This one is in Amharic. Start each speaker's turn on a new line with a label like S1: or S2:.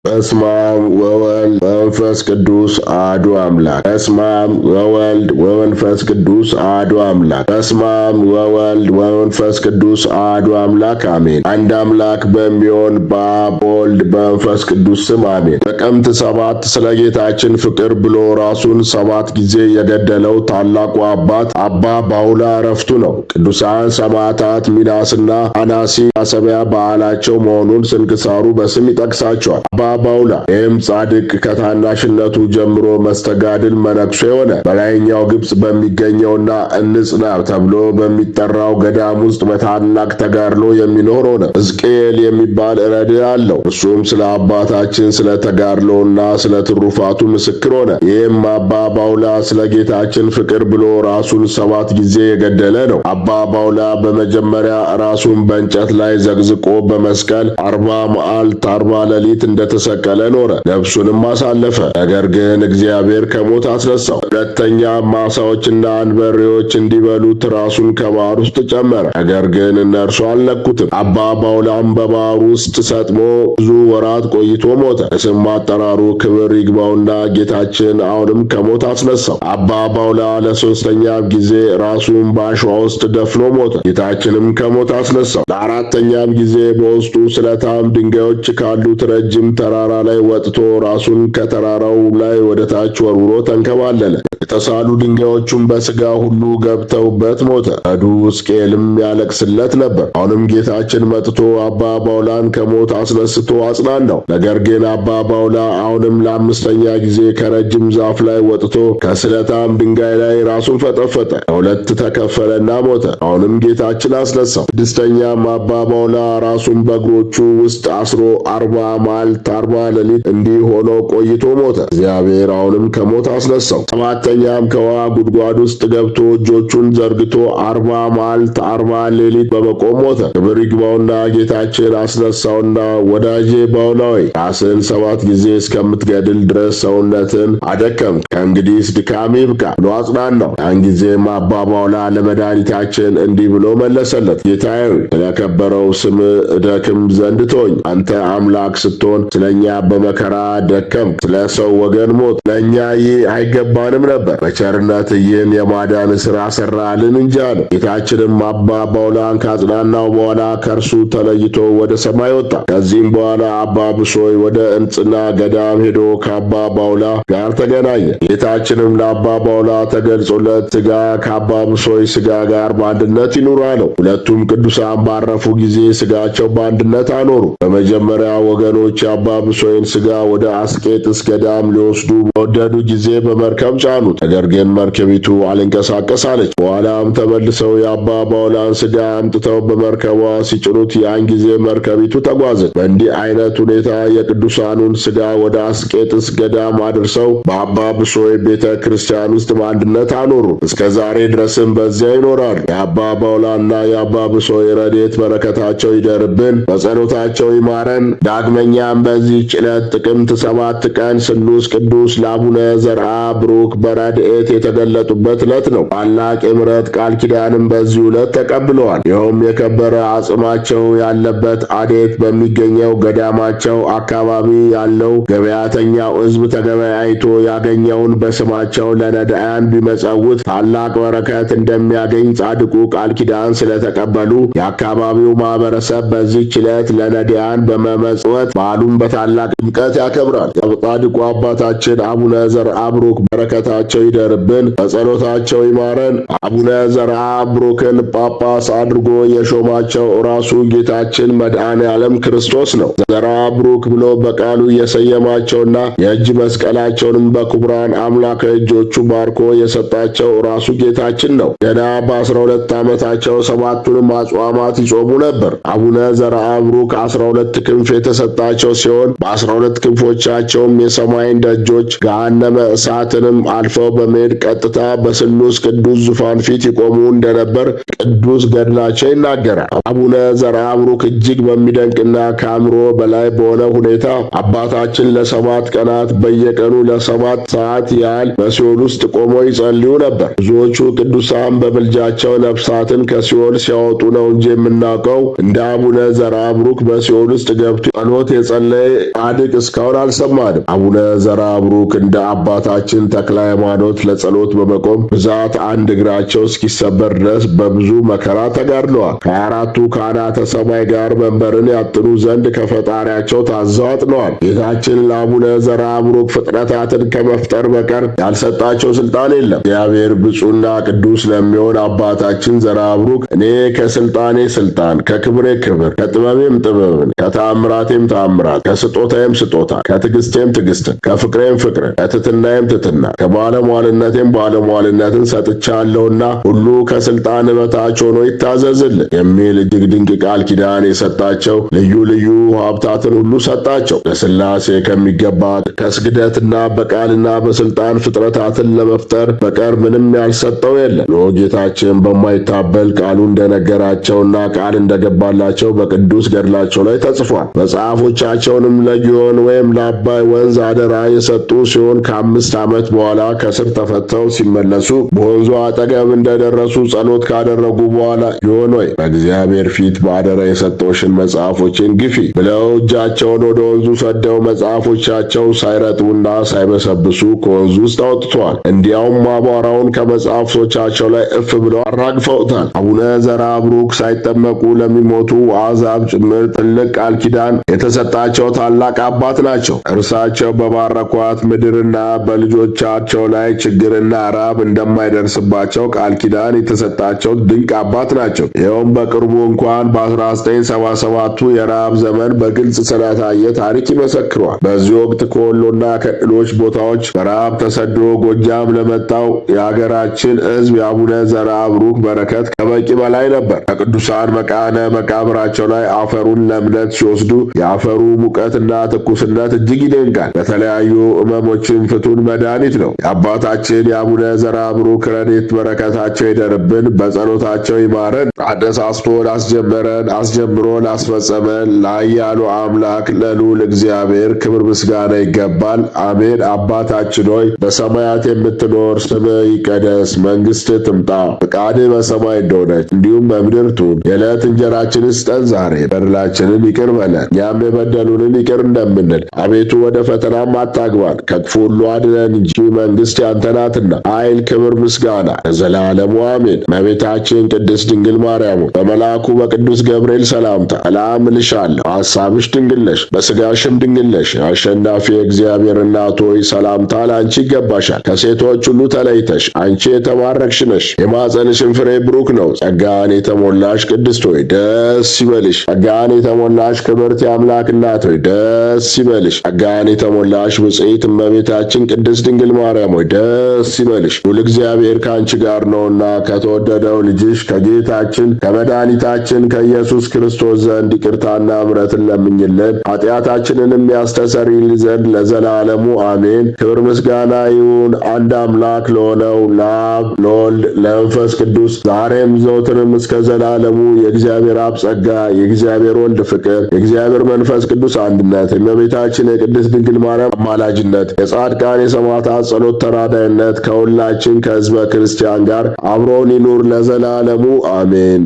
S1: በስመ አብ ወወልድ ወመንፈስ ቅዱስ አሐዱ አምላክ። በስመ አብ ወወልድ ወመንፈስ ቅዱስ አሐዱ አምላክ። በስመ አብ ወወልድ ወመንፈስ ቅዱስ አሐዱ አምላክ አሜን። አንድ አምላክ በሚሆን በአብ በወልድ በመንፈስ ቅዱስ ስም አሜን። ጥቅምት 7 ስለ ጌታችን ፍቅር ብሎ ራሱን 7 ጊዜ የገደለው ታላቁ አባት አባ ባውላ ዕረፍቱ ነው። ቅዱሳን ሰማዕታት ሚናስና አናሲ ማሰቢያ በዓላቸው መሆኑን ስንክሳሩ በስም ይጠቅሳቸዋል። አባ ባውላ ይህም ጻድቅ ከታናሽነቱ ጀምሮ መስተጋድል መነኩሴ ሆነ። በላይኛው ግብጽ በሚገኘውና እንጽና ተብሎ በሚጠራው ገዳም ውስጥ በታላቅ ተጋድሎ የሚኖር ሆነ። ሕዝቅኤል የሚባል ረድእ አለው። እርሱም ስለ አባታችን ስለ ተጋድሎና ስለ ትሩፋቱ ምስክር ሆነ። ይህም አባ ባውላ ስለ ጌታችን ፍቅር ብሎ ራሱን 7 ጊዜ የገደለ ነው። አባ ባውላ በመጀመሪያ ራሱን በእንጨት ላይ ዘግዝቆ በመስቀል 40 መዓልት 40 ሌሊት እንደተሰቀለ ኖረ። ነፍሱንም አሳለፈ። ነገር ግን እግዚአብሔር ከሞት አስነሳው። ሁለተኛም ዓሣዎችና አንበሬዎች እንዲበሉት ራሱን ከባሕር ውስጥ ጨመረ። ነገር ግን እነርሱ አልነኩትም። አባ ባውላም በባሕር ውስጥ ሰጥሞ ብዙ ወራት ቆይቶ ሞተ። ለስም አጠራሩ ክብር ይግባውና ጌታችን አሁንም ከሞት አስነሳው። አባ ባውላ ለሶስተኛ ጊዜ ራሱን በአሸዋ ውስጥ ደፍኖ ሞተ። ጌታችንም ከሞት አስነሳው። ለአራተኛም ጊዜ በውስጡ ስለታም ድንጋዮች ካሉት ረጅም ተራራ ላይ ወጥቶ ራሱን ከተራራው ላይ ወደ ታች ወርውሮ ተንከባለለ። የተሳሉ ድንጋዮቹም በሥጋ ሁሉ ገብተውበት ሞተ። ረዱ ሕዝቅኤልም ያለቅስለት ነበር። አሁንም ጌታችን መጥቶ አባ ባውላን ከሞት አስነስቶ አጽናናው። ነገር ግን አባ ባውላ አሁንም ለአምስተኛ ጊዜ ከረጅም ዛፍ ላይ ወጥቶ ከስለታም ድንጋይ ላይ ራሱን ፈጠፈጠ። ለሁለት ተከፈለና ሞተ። አሁንም ጌታችን አስነሳው። ስድስተኛም አባ ባውላ ራሱን በእግሮቹ ውስጥ አስሮ 40 መዓልት 40 ሌሊት እንዲህ ሆኖ ቆይቶ ሞተ። እግዚአብሔር አሁንም ከሞት አስነሳው። ሰባተኛም ከውሃ ጉድጓድ ውስጥ ገብቶ እጆቹን ዘርግቶ 40 መዓልት 40 ሌሊት በመቆም ሞተ። ክብር ይግባውና ጌታችን አስነሳውና ወዳጄ ባውላ ሆይ ራስን 7 ጊዜ እስከምትገድል ድረስ ሰውነትን አደከም፣ ከእንግዲህስ ድካም ይብቃ ብሎ አጽናናው። ያን ጊዜም አባ ባውላ ለመድኃኒታችን እንዲህ ብሎ መለሰለት። ጌታዬ ስለከበረው ስም እደክም ዘንድ ተወኝ። አንተ አምላክ ስትሆን ስለኛ በመከራ ደከም፣ ስለ ሰው ወገን ሞት። ለእኛ ይህ አይገባንም ነበር። በቸርነት ይህን የማዳን ሥራ ሠራልን እንጂ አለው። ጌታችንም አባ ባውላን ካጽናናው በኋላ ከእርሱ ተለይቶ ወደ ሰማይ ወጣ። ከዚህም በኋላ አባ ብሶይ ወደ እንጽና ገዳም ሄዶ ከአባ ባውላ ጋር ተገናኘ። ጌታችንም ለአባ ባውላ ተገልጾለት ሥጋ ከአባ ብሶይ ሥጋ ጋር በአንድነት ይኑር አለው። ሁለቱም ቅዱሳን ባረፉ ጊዜ ሥጋቸው በአንድነት አኖሩ። በመጀመሪያ ወገኖች የአባ ብሶይን ሥጋ ወደ አስቄጥስ ገዳም ሊወስዱ በወደዱ ጊዜ በመርከብ ጫኑት። ነገር ግን መርከቢቱ አልንቀሳቀስ አለች። በኋላም ተመልሰው የአባ ባውላን ሥጋ አምጥተው በመርከቧ ሲጭኑት ያን ጊዜ መርከቢቱ ተጓዘች። በእንዲህ አይነት ሁኔታ የቅዱሳኑን ሥጋ ወደ አስቄጥስ ገዳም አድርሰው በአባ ብሶይ ቤተ ክርስቲያን ውስጥ በአንድነት አኖሩ። እስከ ዛሬ ድረስም በዚያ ይኖራሉ። የአባ ባውላና የአባ ብሶይ ረድኤት በረከታቸው ይደርብን፣ በጸሎታቸው ይማረን። ዳግመኛም በዚህች ዕለት ጥቅምት 7 ቀን ስሉስ ቅዱስ ለአቡነ ዘርአ ብሩክ በረድኤት የተገለጡበት ዕለት ነው። ታላቅ የምሕረት ቃል ኪዳንም በዚህ ዕለት ተቀብለዋል። ይኸውም የከበረ አጽማቸው ያለበት አዴት በሚገኘው ገዳማቸው አካባቢ ያለው ገበያተኛው ሕዝብ ተገበያይቶ ያገኘውን በስማቸው ለነዳያን ቢመጸውት ታላቅ በረከት እንደሚያገኝ ጻድቁ ቃል ኪዳን ስለተቀበሉ የአካባቢው ማህበረሰብ በዚህች ዕለት ለነዳያን በመመጽወት በዓሉን በታላቅ ድምቀት ያከብራል። ጻድቁ አባታችን አቡነ ዘርአ ብሩክ በረከታቸው ይደርብን፣ በጸሎታቸው ይማረን። አቡነ ዘርአ ብሩክን ጳጳስ አድርጎ የሾማቸው ራሱ ጌታችን መድኃኔ ዓለም ክርስቶስ ነው። ዘርአ ብሩክ ብሎ በቃሉ የሰየማቸውና የእጅ መስቀላቸውንም በክቡራን አምላክ እጆቹ ባርኮ የሰጣቸው ራሱ ጌታችን ነው። ገና በ12 ዓመታቸው 7ቱንም አጽዋማት ይጾሙ ነበር። አቡነ ዘርአ ብሩክ 12 ክንፍ የተሰጣቸው ሲሆን በ12 ክንፎቻቸውም የሰማይን ደጆች ገሃነመ እሳትንም አልፈው አልፈው በመሄድ ቀጥታ በስሉስ ቅዱስ ዙፋን ፊት ይቆሙ እንደነበር ቅዱስ ገድላቸው ይናገራል። አቡነ ዘርአብሩክ እጅግ በሚደንቅና ከአእምሮ በላይ በሆነ ሁኔታ አባታችን ለ7 ቀናት በየቀኑ ለ7 ሰዓት ያህል በሲኦል ውስጥ ቆመው ይጸልዩ ነበር። ብዙዎቹ ቅዱሳን በምልጃቸው ነፍሳትን ከሲኦል ሲያወጡ ነው እንጂ የምናውቀው እንደ አቡነ ዘርአብሩክ በሲኦል ውስጥ ገብቶ ጸሎት የጸለየ ጻድቅ እስካሁን አልሰማንም። አቡነ ዘርአብሩክ እንደ አባታችን ተክለ ሃይማኖት ለጸሎት በመቆም ብዛት አንድ እግራቸው እስኪሰበር ድረስ በብዙ መከራ ተጋድለዋል። ከ24ቱ ካህናተ ሰማይ ጋር መንበርን ያጥኑ ዘንድ ከፈጣሪያቸው ታዘው አጥነዋል። ጌታችን ለአቡነ ዘርአብሩክ ፍጥረታትን ከመፍጠር በቀር ያልሰጣቸው ስልጣን የለም። እግዚአብሔር ብፁዕና ቅዱስ ለሚሆን አባታችን ዘርአብሩክ እኔ ከስልጣኔ ስልጣን፣ ከክብሬ ክብር፣ ከጥበቤም ጥበብን፣ ከተአምራቴም ተአምራት፣ ከስጦታዬም ስጦታ፣ ከትዕግስቴም ትዕግስትን፣ ከፍቅሬም ፍቅርን፣ ከትሕትናዬም ትሕትና፣ ከባለሟልነቴም ባለሟልነትን ሰጥቻለሁና ሁሉ ከስልጣን በታች ሆኖ ይታዘዝልን የሚል እጅግ ድንቅ ቃል ኪዳን የሰጣቸው ልዩ ልዩ ሀብታትን ሁሉ ሰጣቸው። ለሥላሴ ከሚገባ ከስግደትና በቃልና በስልጣን ፍጥረታትን ለመፍጠር በቀር ምንም ያልሰጠው የለም። ኖ ጌታችን በማይታበል ቃሉ እንደነገራቸውና ቃል እንደገባላቸው በቅዱስ ገድላቸው ላይ ተጽፏል። መጽሐፎቻቸውንም ለጊዮን ወይም ለአባይ ወንዝ አደራ የሰጡ ሲሆን ከ5 ዓመት በኋላ ከስር ተፈተው ሲመለሱ በወንዙ አጠገብ እንደደረሱ ጸሎት ካደረጉ በኋላ ጊዮን ሆይ በእግዚአብሔር ፊት በአደራ የሰጠውሽን መጽሐፎችን ግፊ ብለው እጃቸውን ወደ ወንዙ ሰደው መጽሐፎቻቸው ሳይረጡና ሳይበሰብሱ ከወንዙ ውስጥ አውጥተዋል። እንዲያውም አቧራውን ከመጽሐፎቻቸው ላይ እፍ ብለው አራግፈውታል። አቡነ ዘርአብሩክ ሳይጠመቁ ለሚሞቱ አሕዛብ ጭምር ትልቅ ቃል ኪዳን የተሰጣቸው ታላቅ አባት ናቸው። እርሳቸው በባረኳት ምድርና በልጆቻቸው ላይ ችግርና ራብ እንደማይደርስባቸው ቃል ኪዳን የተሰጣቸው ድንቅ አባት ናቸው። ይኸውም በቅርቡ እንኳን በ1977ቱ የረሃብ ዘመን በግልጽ ስለታየ ታሪክ ይመሰክሯል። በዚህ ወቅት ከወሎና ከሌሎች ቦታዎች በረሃብ ተሰዶ ጎጃም ለመጣው የሀገራችን ሕዝብ የአቡነ ዘርአብሩክ በረከት ከበቂ በላይ ነበር። ከቅዱሳን መቃነ መቃብራቸው ላይ አፈሩን ለእምነት ሲወስዱ የአፈሩ ሙቀትና ትኩስነት እጅግ ይደንቃል። ለተለያዩ ሕመሞችም ፍቱን መድኃኒት ነው። የአባታችን የአቡነ ዘርአብሩክ ረድኤት በረከታቸው ይደርብን፣ በጸሎታቸው ይማረን። አነሳስቶ ላስጀመረን አስጀምሮ ላስፈጸመን ለኃያሉ አምላክ ለልዑል እግዚአብሔር ክብር ምስጋና ይገባል። አሜን። አባታችን ሆይ በሰማያት የምትኖር ስምህ ይቀደስ፣ መንግሥትህ ትምጣ፣ ፈቃድህ በሰማይ እንደሆነች እንዲሁም በምድር ትሁን። የዕለት እንጀራችንን ስጠን ዛሬ፣ በደላችንን ይቅር በለን እኛም የበደሉንን ይቅር እንደምንል። አቤቱ ወደ ፈተናም አታግባን ከክፉ ሁሉ አድነን እንጂ መንግሥት ያንተ ናትና ኃይል፣ ክብር፣ ምስጋና ለዘላለሙ አሜን። እመቤታችን ቅድስት ድንግል ማርያም በመልአኩ በቅዱስ ገብርኤል ሰላምታ ሰላም እልሻለሁ፣ ሐሳብሽ ድንግል ነሽ፣ በሥጋሽም ድንግል ነሽ። አሸናፊ የእግዚአብሔር እናት ሆይ ሰላምታ ለአንቺ ይገባሻል። ከሴቶች ሁሉ ተለይተሽ አንቺ የተባረክሽ ነሽ፣ የማኅፀንሽም ፍሬ ብሩክ ነው። ጸጋን የተሞላሽ ቅድስት ሆይ ደስ ይበልሽ። ጸጋን የተሞላሽ ክብርት የአምላክ እናት ሆይ ደስ ይበልሽ። ጸጋን የተሞላሽ ብጽዕት እመቤታችን ቅድስት ድንግል ማርያም ሆይ ደስ ይበልሽ። ሁሉ እግዚአብሔር ከአንቺ ጋር ነውና ከተወደደው ልጅሽ ከጌታችን ከመድኃኒታችን ከኢየሱስ ክርስቶስ ዘንድ ይቅርታና ምሕረትን ለምኝልን ኃጢአታችንንም ያስተሰርይልን ዘንድ ለዘላለሙ አሜን። ክብር ምስጋና ይሁን አንድ አምላክ ለሆነው ለአብ ለወልድ ለመንፈስ ቅዱስ ዛሬም ዘወትርም እስከ ዘላለሙ። የእግዚአብሔር አብ ጸጋ፣ የእግዚአብሔር ወልድ ፍቅር፣ የእግዚአብሔር መንፈስ ቅዱስ አንድነት፣ የእመቤታችን የቅድስት ድንግል ማርያም አማላጅነት፣ የጻድቃን የሰማዕታት ጸሎት ተራዳይነት ከሁላችን ከሕዝበ ክርስቲያን ጋር አብሮን ይኑር ለዘላለሙ አሜን።